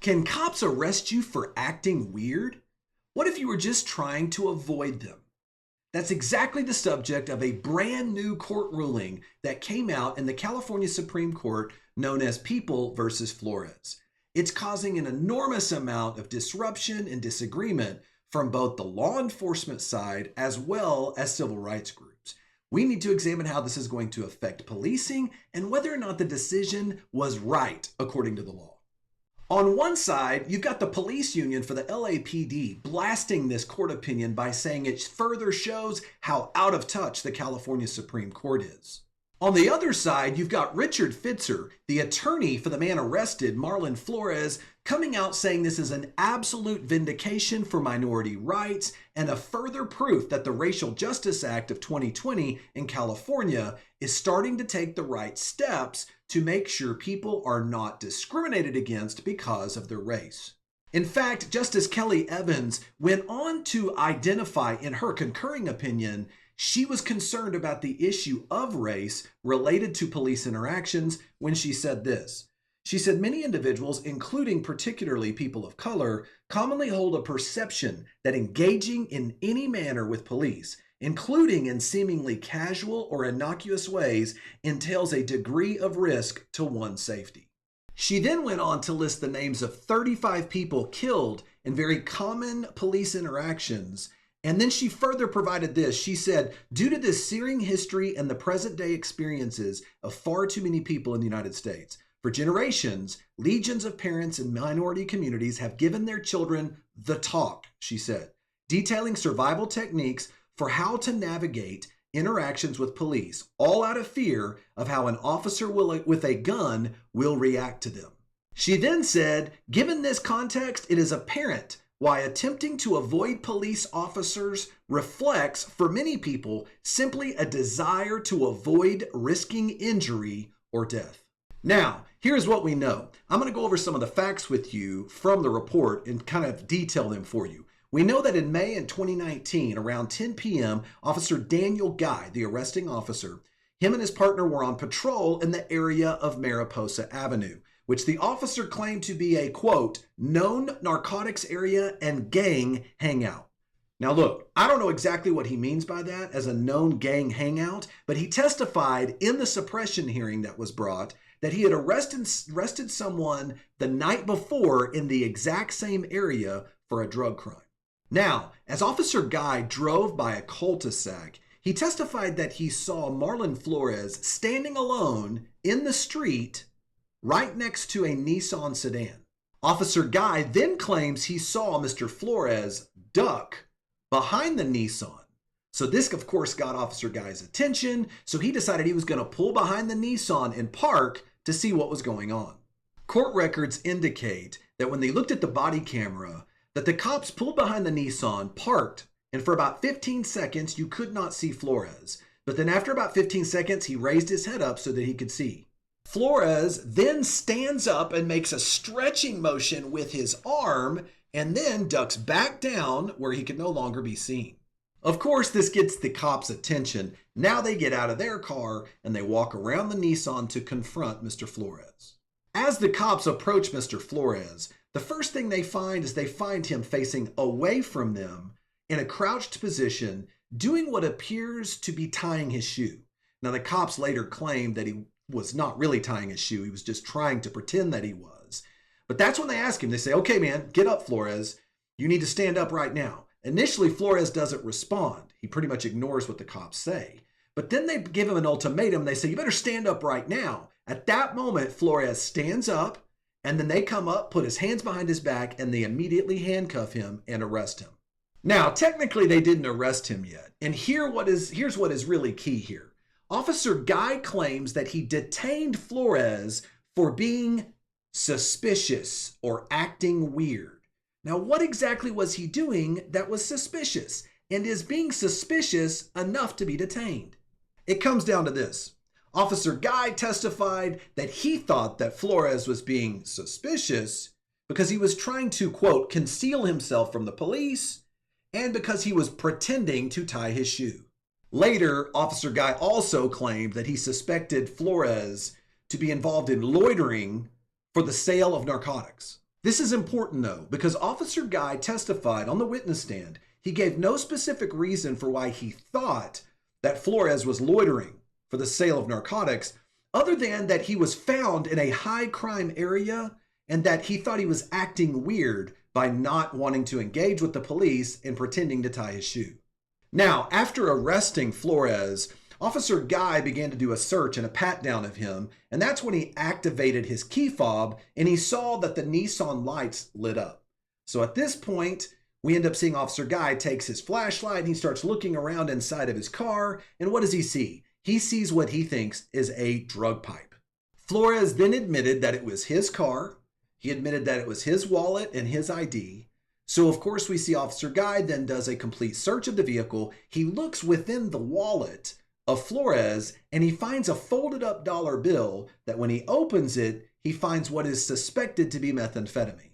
Can cops arrest you for acting weird? What if you were just trying to avoid them? That's exactly the subject of a brand new court ruling that came out in the California Supreme Court known as People versus Flores. It's causing an enormous amount of disruption and disagreement from both the law enforcement side as well as civil rights groups. We need to examine how this is going to affect policing and whether or not the decision was right according to the law. On one side, you've got the police union for the LAPD blasting this court opinion by saying it further shows how out of touch the California Supreme Court is. On the other side, you've got Richard Fitzer, the attorney for the man arrested, Marlon Flores, coming out saying this is an absolute vindication for minority rights and a further proof that the Racial Justice Act of 2020 in California is starting to take the right steps to make sure people are not discriminated against because of their race. In fact, Justice Kelly Evans went on to identify in her concurring opinion she was concerned about the issue of race related to police interactions when she said this. She said, many individuals, including particularly people of color, commonly hold a perception that engaging in any manner with police, including in seemingly casual or innocuous ways, entails a degree of risk to one's safety. She then went on to list the names of 35 people killed in very common police interactions. And then she further provided this. She said, due to this searing history and the present day experiences of far too many people in the United States, for generations, legions of parents in minority communities have given their children the talk, she said, detailing survival techniques for how to navigate interactions with police, all out of fear of how an officer with a gun will react to them. She then said, given this context, it is apparent why attempting to avoid police officers reflects, for many people, simply a desire to avoid risking injury or death. Now, here's what we know. I'm going to go over some of the facts with you from the report and kind of detail them for you. We know that in May in 2019, around 10 p.m., Officer Daniel Guy, the arresting officer, him and his partner were on patrol in the area of Mariposa Avenue, which the officer claimed to be a, quote, known narcotics area and gang hangout. Now look, I don't know exactly what he means by that as a known gang hangout, but he testified in the suppression hearing that was brought that he had arrested someone the night before in the exact same area for a drug crime. Now, as Officer Guy drove by a cul-de-sac, he testified that he saw Marlon Flores standing alone in the street right next to a Nissan sedan. Officer Guy then claims he saw Mr. Flores duck behind the Nissan. So this, of course, got Officer Guy's attention, so he decided he was going to pull behind the Nissan and park to see what was going on. Court records indicate that when they looked at the body camera, that the cops pulled behind the Nissan, parked, and for about 15 seconds, you could not see Flores. But then after about 15 seconds, he raised his head up so that he could see. Flores then stands up and makes a stretching motion with his arm and then ducks back down where he can no longer be seen. Of course, this gets the cops' attention. Now they get out of their car and they walk around the Nissan to confront Mr. Flores. As the cops approach Mr. Flores, the first thing they find is they find him facing away from them in a crouched position, doing what appears to be tying his shoe. Now, the cops later claimed that he was not really tying his shoe. He was just trying to pretend that he was. But that's when they ask him. They say, okay, man, get up, Flores. You need to stand up right now. Initially, Flores doesn't respond. He pretty much ignores what the cops say. But then they give him an ultimatum. They say, you better stand up right now. At that moment, Flores stands up, and then they come up, put his hands behind his back, and they immediately handcuff him and arrest him. Now, technically, they didn't arrest him yet. And here's what is really key here. Officer Guy claims that he detained Flores for being suspicious or acting weird. Now, what exactly was he doing that was suspicious? And is being suspicious enough to be detained? It comes down to this. Officer Guy testified that he thought that Flores was being suspicious because he was trying to, quote, conceal himself from the police and because he was pretending to tie his shoe. Later, Officer Guy also claimed that he suspected Flores to be involved in loitering for the sale of narcotics. This is important though, because Officer Guy testified on the witness stand. He gave no specific reason for why he thought that Flores was loitering for the sale of narcotics, other than that he was found in a high crime area and that he thought he was acting weird by not wanting to engage with the police and pretending to tie his shoe. Now, after arresting Flores, Officer Guy began to do a search and a pat down of him, and that's when he activated his key fob and he saw that the Nissan lights lit up. So at this point, we end up seeing Officer Guy takes his flashlight and he starts looking around inside of his car, and what does he see? He sees what he thinks is a drug pipe. Flores then admitted that it was his car. He admitted that it was his wallet and his ID. So of course we see Officer Guy then does a complete search of the vehicle. He looks within the wallet of Flores and he finds a folded up dollar bill that when he opens it, he finds what is suspected to be methamphetamine.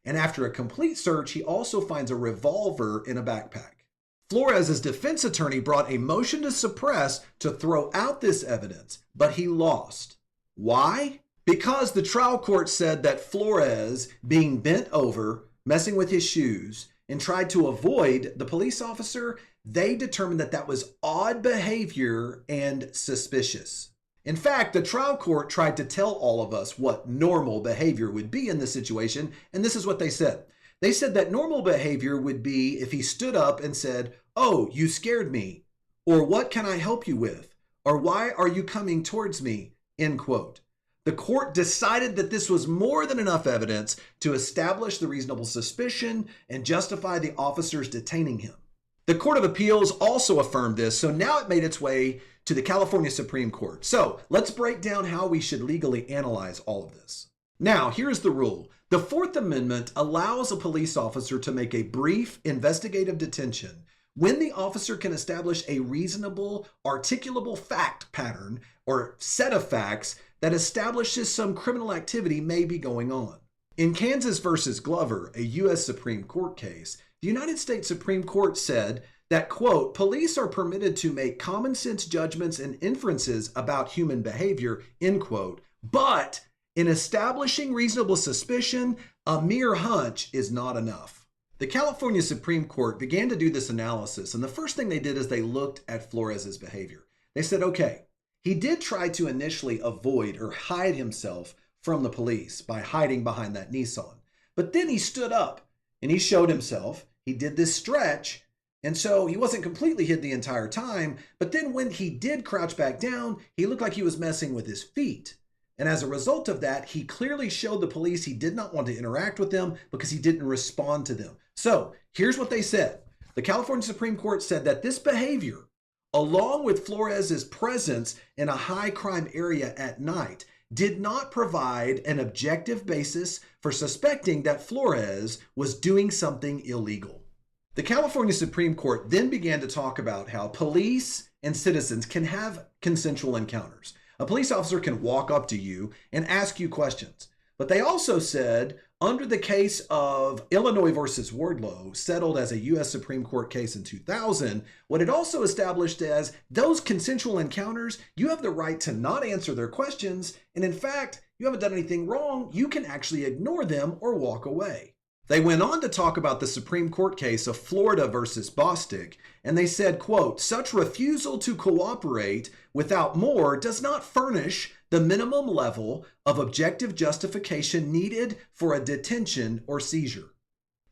And after a complete search, he also finds a revolver in a backpack. Flores' defense attorney brought a motion to suppress to throw out this evidence, but he lost. Why? Because the trial court said that Flores, being bent over, messing with his shoes, and tried to avoid the police officer, they determined that that was odd behavior and suspicious. In fact, the trial court tried to tell all of us what normal behavior would be in this situation, and this is what they said. They said that normal behavior would be if he stood up and said, "Oh, you scared me," or "What can I help you with?" or "Why are you coming towards me?" End quote. The court decided that this was more than enough evidence to establish the reasonable suspicion and justify the officers detaining him. The Court of Appeals also affirmed this, so now it made its way to the California Supreme Court. So let's break down how we should legally analyze all of this. Now, here's the rule. The Fourth Amendment allows a police officer to make a brief investigative detention when the officer can establish a reasonable, articulable fact pattern or set of facts that establishes some criminal activity may be going on. In Kansas versus Glover, a U.S. Supreme Court case, the United States Supreme Court said that, quote, police are permitted to make common sense judgments and inferences about human behavior, end quote, but in establishing reasonable suspicion, a mere hunch is not enough. The California Supreme Court began to do this analysis, and the first thing they did is they looked at Flores' behavior. They said, okay, he did try to initially avoid or hide himself from the police by hiding behind that Nissan. But then he stood up and he showed himself. He did this stretch, and so he wasn't completely hid the entire time. But then when he did crouch back down, he looked like he was messing with his feet. And as a result of that, he clearly showed the police he did not want to interact with them because he didn't respond to them. So here's what they said. The California Supreme Court said that this behavior, along with Flores' presence in a high crime area at night, did not provide an objective basis for suspecting that Flores was doing something illegal. The California Supreme Court then began to talk about how police and citizens can have consensual encounters. A police officer can walk up to you and ask you questions. But they also said, under the case of Illinois versus Wardlow, settled as a U.S. Supreme Court case in 2000, what it also established as those consensual encounters, you have the right to not answer their questions. And in fact, you haven't done anything wrong. You can actually ignore them or walk away. They went on to talk about the Supreme Court case of Florida versus Bostic, and they said, quote, such refusal to cooperate without more does not furnish the minimum level of objective justification needed for a detention or seizure.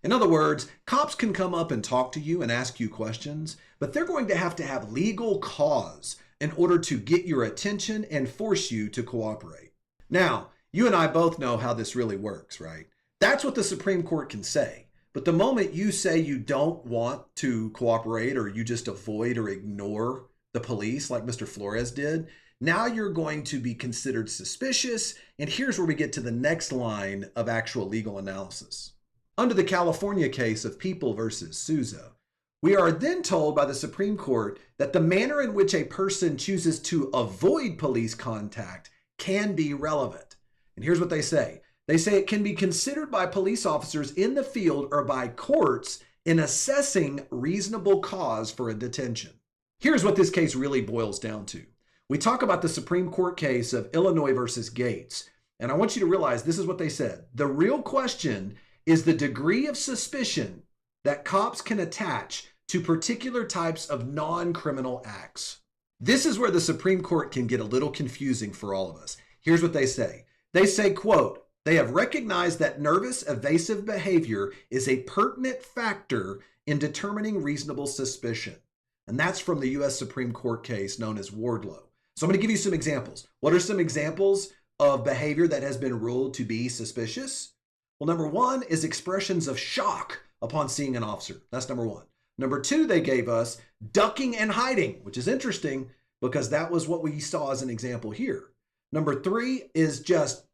In other words, cops can come up and talk to you and ask you questions, but they're going to have legal cause in order to get your attention and force you to cooperate. Now, you and I both know how this really works, right? That's what the Supreme Court can say. But the moment you say you don't want to cooperate or you just avoid or ignore the police like Mr. Flores did, now you're going to be considered suspicious. And here's where we get to the next line of actual legal analysis. Under the California case of People versus Souza, we are then told by the Supreme Court that the manner in which a person chooses to avoid police contact can be relevant. And here's what they say. They say it can be considered by police officers in the field or by courts in assessing reasonable cause for a detention. Here's what this case really boils down to. We talk about the Supreme Court case of Illinois versus Gates, And I want you to realize this is what they said. The real question is the degree of suspicion that cops can attach to particular types of non-criminal acts. This is where the Supreme Court can get a little confusing for all of us. Here's what they say. They say, quote, they have recognized that nervous, evasive behavior is a pertinent factor in determining reasonable suspicion. And that's from the U.S. Supreme Court case known as Wardlow. So I'm going to give you some examples. What are some examples of behavior that has been ruled to be suspicious? Well, number one is expressions of shock upon seeing an officer. That's number one. Number two, they gave us ducking and hiding, which is interesting because that was what we saw as an example here. Number three is just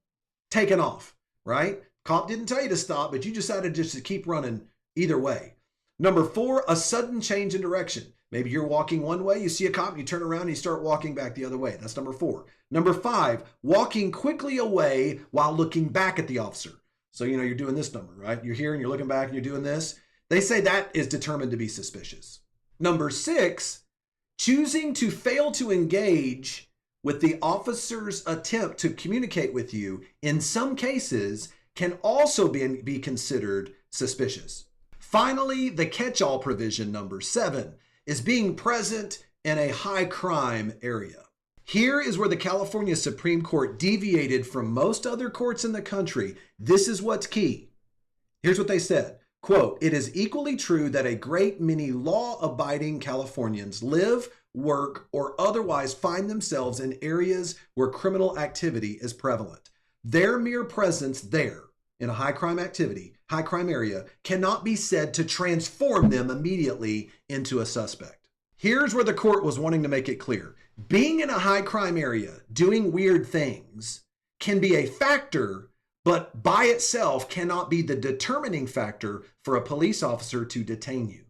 taking off, right? Cop didn't tell you to stop, but you decided just to keep running either way. Number four, a sudden change in direction. Maybe you're walking one way, you see a cop, and you turn around and you start walking back the other way. That's number four. Number five, walking quickly away while looking back at the officer. So, you're doing this number, right? You're here and you're looking back and you're doing this. They say that is determined to be suspicious. Number six, choosing to fail to engage with the officer's attempt to communicate with you in some cases can also be considered suspicious. Finally, the catch-all provision, number 7, is being present in a high crime area. Here is where the California Supreme Court deviated from most other courts in the country. This is what's key. Here's what they said. Quote, it is equally true that a great many law-abiding Californians live, work, or otherwise find themselves in areas where criminal activity is prevalent. Their mere presence there in a high crime area cannot be said to transform them immediately into a suspect. Here's where the court was wanting to make it clear. Being in a high crime area, doing weird things, can be a factor, but by itself cannot be the determining factor for a police officer to detain you.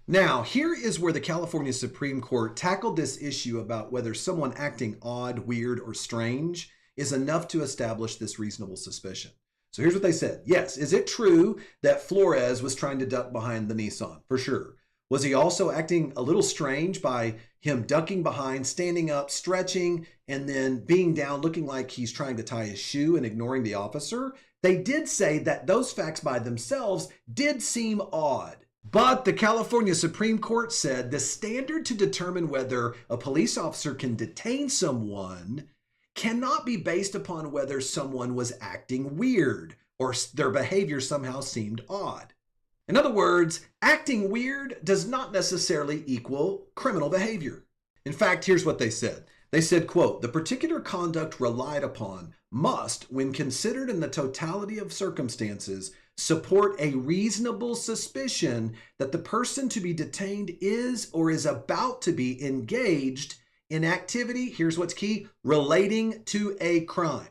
Now, here is where the California Supreme Court tackled this issue about whether someone acting odd, weird, or strange is enough to establish this reasonable suspicion. So here's what they said. Yes, is it true that Flores was trying to duck behind the Nissan? For sure. Was he also acting a little strange by him ducking behind, standing up, stretching, and then being down, looking like he's trying to tie his shoe and ignoring the officer? They did say that those facts by themselves did seem odd. But the California Supreme Court said the standard to determine whether a police officer can detain someone cannot be based upon whether someone was acting weird or their behavior somehow seemed odd. In other words, acting weird does not necessarily equal criminal behavior. In fact, here's what they said. They said, quote, the particular conduct relied upon must, when considered in the totality of circumstances, support a reasonable suspicion that the person to be detained is or is about to be engaged in activity, here's what's key, relating to a crime.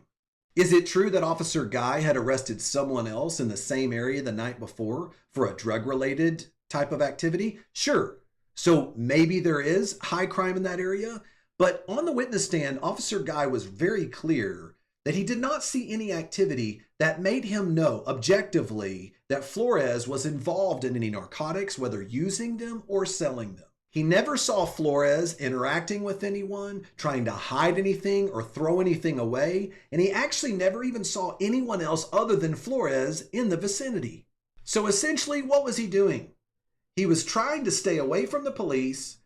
Is it true that Officer Guy had arrested someone else in the same area the night before for a drug-related type of activity? Sure. So maybe there is high crime in that area, but on the witness stand, Officer Guy was very clear that he did not see any activity that made him know objectively that Flores was involved in any narcotics, whether using them or selling them. He never saw Flores interacting with anyone, trying to hide anything or throw anything away, and he actually never even saw anyone else other than Flores in the vicinity. So essentially, what was he doing? He was trying to stay away from the police,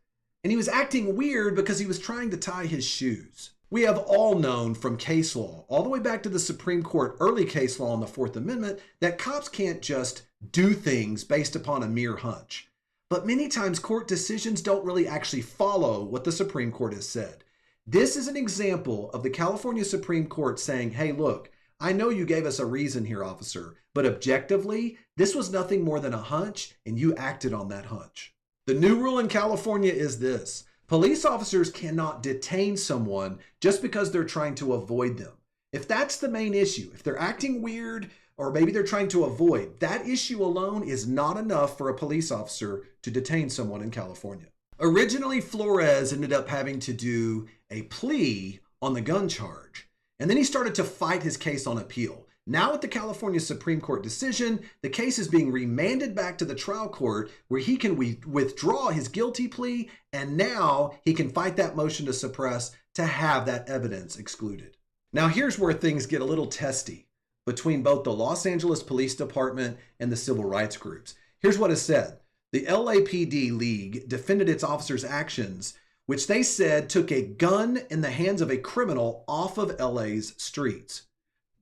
and he was acting weird because he was trying to tie his shoes. We have all known from case law, all the way back to the Supreme Court, early case law on the Fourth Amendment, that cops can't just do things based upon a mere hunch. But many times court decisions don't really actually follow what the Supreme Court has said. This is an example of the California Supreme Court saying, hey, look, I know you gave us a reason here, officer, but objectively, this was nothing more than a hunch, and you acted on that hunch. The new rule in California is this. Police officers cannot detain someone just because they're trying to avoid them. If that's the main issue, if they're acting weird, or maybe they're trying to avoid, that issue alone is not enough for a police officer to detain someone in California. Originally, Flores ended up having to do a plea on the gun charge, and then he started to fight his case on appeal. Now with the California Supreme Court decision, the case is being remanded back to the trial court where he can withdraw his guilty plea, and now he can fight that motion to suppress to have that evidence excluded. Now, here's where things get a little testy between both the Los Angeles Police Department and the civil rights groups. Here's what is said. The LAPD League defended its officers' actions, which they said took a gun in the hands of a criminal off of LA's streets.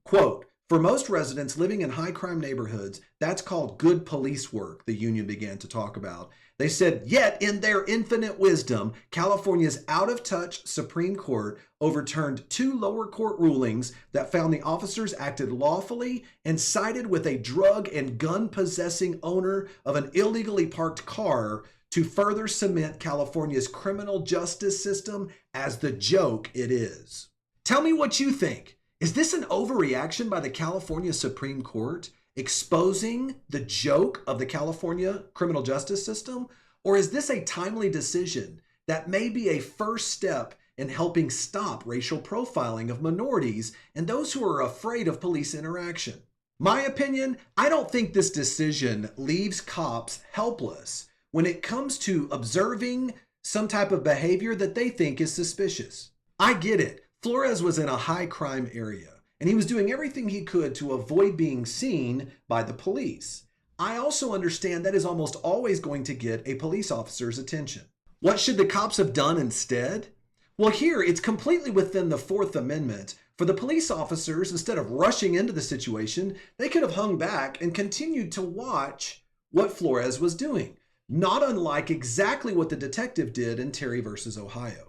Quote, for most residents living in high crime neighborhoods, that's called good police work, the union began to talk about. They said, yet in their infinite wisdom, California's out-of-touch Supreme Court overturned 2 lower court rulings that found the officers acted lawfully and sided with a drug and gun-possessing owner of an illegally parked car to further cement California's criminal justice system as the joke it is. Tell me what you think. Is this an overreaction by the California Supreme Court exposing the joke of the California criminal justice system? Or is this a timely decision that may be a first step in helping stop racial profiling of minorities and those who are afraid of police interaction? My opinion, I don't think this decision leaves cops helpless when it comes to observing some type of behavior that they think is suspicious. I get it. Flores was in a high crime area, and he was doing everything he could to avoid being seen by the police. I also understand that is almost always going to get a police officer's attention. What should the cops have done instead? Well, here it's completely within the Fourth Amendment for the police officers, instead of rushing into the situation, they could have hung back and continued to watch what Flores was doing, not unlike exactly what the detective did in Terry versus Ohio.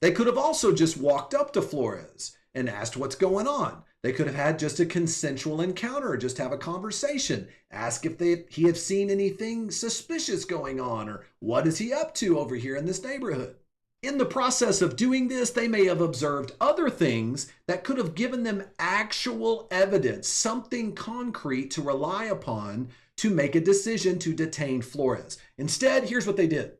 They could have also just walked up to Flores and asked what's going on. They could have had just a consensual encounter, just have a conversation, ask if he have seen anything suspicious going on, or what is he up to over here in this neighborhood. In the process of doing this, they may have observed other things that could have given them actual evidence, something concrete to rely upon to make a decision to detain Flores. Instead, here's what they did.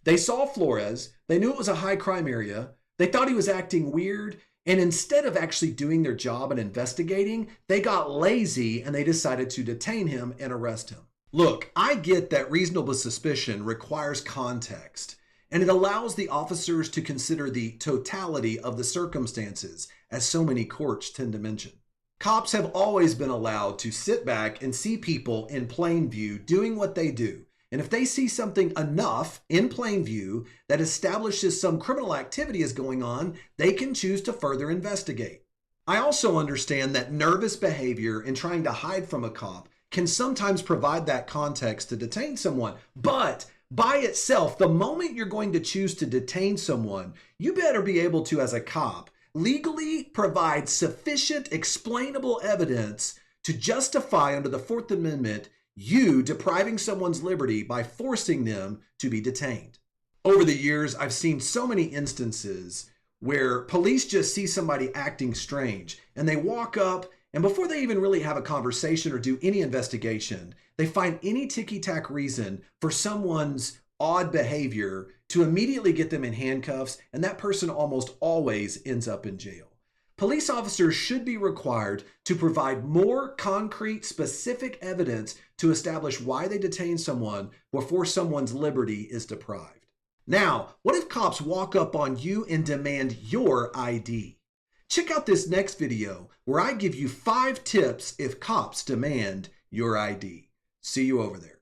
They saw Flores, they knew it was a high crime area, they thought he was acting weird, and instead of actually doing their job and investigating, they got lazy and they decided to detain him and arrest him. Look, I get that reasonable suspicion requires context, and it allows the officers to consider the totality of the circumstances, as so many courts tend to mention. Cops have always been allowed to sit back and see people in plain view doing what they do. And if they see something enough in plain view that establishes some criminal activity is going on, they can choose to further investigate. I also understand that nervous behavior and trying to hide from a cop can sometimes provide that context to detain someone. But by itself, the moment you're going to choose to detain someone, you better be able to, as a cop, legally provide sufficient explainable evidence to justify under the Fourth Amendment you depriving someone's liberty by forcing them to be detained. Over the years, I've seen so many instances where police just see somebody acting strange and they walk up, and before they even really have a conversation or do any investigation, they find any ticky-tack reason for someone's odd behavior to immediately get them in handcuffs, and that person almost always ends up in jail. Police officers should be required to provide more concrete, specific evidence to establish why they detain someone before someone's liberty is deprived. Now, what if cops walk up on you and demand your ID? Check out this next video where I give you 5 tips if cops demand your ID. See you over there.